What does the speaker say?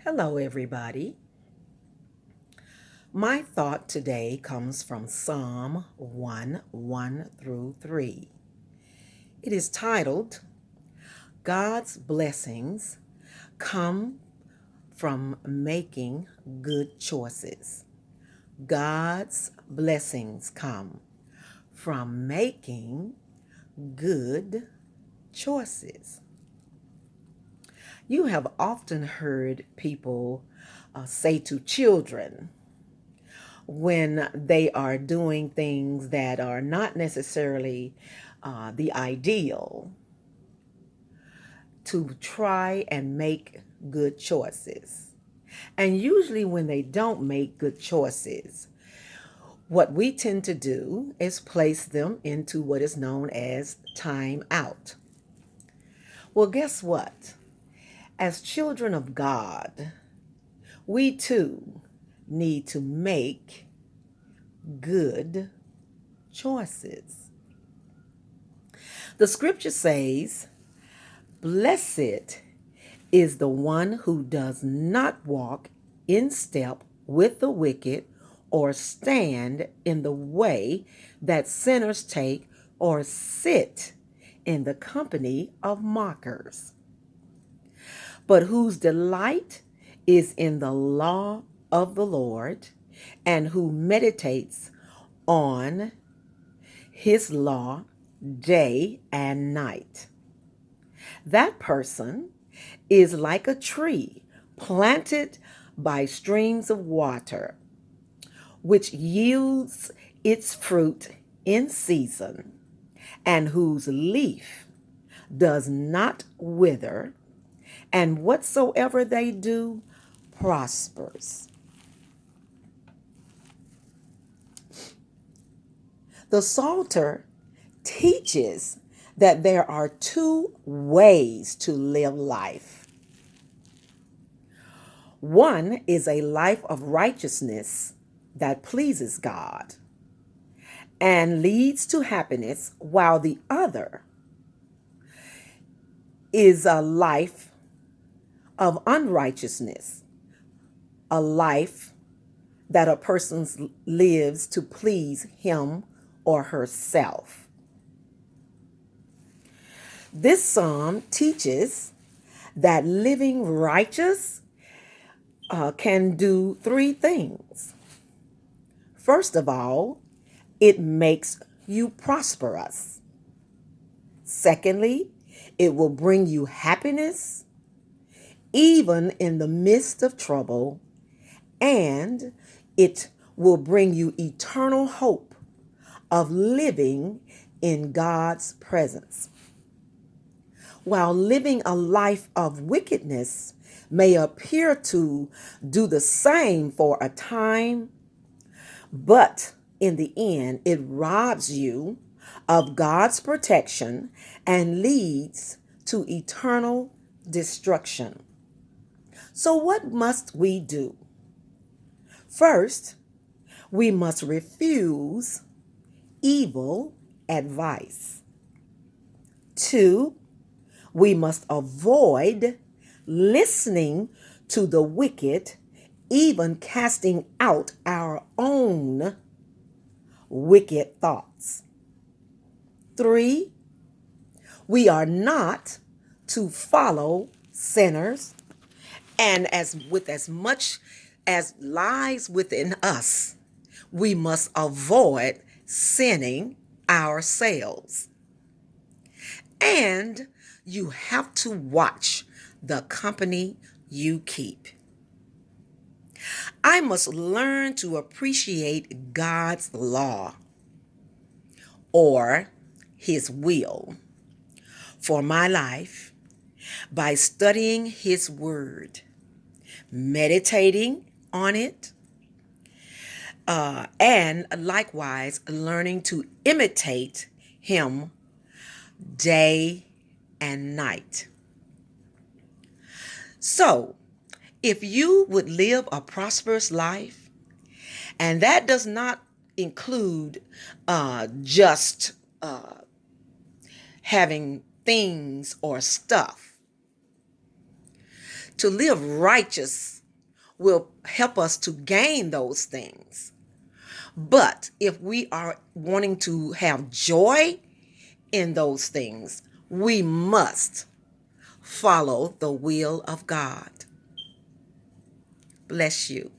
Hello, everybody. My thought today comes from Psalm 1 through 3. It is titled, God's Blessings Come from Making Good Choices. God's blessings come from making good choices. You have often heard people say to children, when they are doing things that are not necessarily the ideal, to try and make good choices. And usually, when they don't make good choices, what we tend to do is place them into what is known as time out. Well, guess what? As children of God, we too need to make good choices. The scripture says, Blessed is the one who does not walk in step with the wicked, or stand in the way that sinners take, or sit in the company of mockers, but whose delight is in the law of the Lord, and who meditates on his law day and night. That person is like a tree planted by streams of water, which yields its fruit in season, and whose leaf does not wither, and whatsoever they do prospers. The Psalter teaches that there are two ways to live life. One is a life of righteousness that pleases God and leads to happiness, while the other is a life of unrighteousness, a life that a person lives to please him or herself. This psalm teaches that living righteous can do three things. First of all, it makes you prosperous. Secondly, it will bring you happiness, even in the midst of trouble, and it will bring you eternal hope of living in God's presence. While living a life of wickedness may appear to do the same for a time, but in the end, it robs you of God's protection and leads to eternal destruction. So, what must we do? First, we must refuse evil advice. Two, we must avoid listening to the wicked, even casting out our own wicked thoughts. Three, we are not to follow sinners, and as much as lies within us, we must avoid sinning ourselves. And you have to watch the company you keep. I must learn to appreciate God's law, or his will, for my life by studying his word, meditating on it, and likewise learning to imitate him day and night. So, if you would live a prosperous life, and that does not include just having things or stuff, to live righteous will help us to gain those things. But if we are wanting to have joy in those things, we must follow the will of God. Bless you.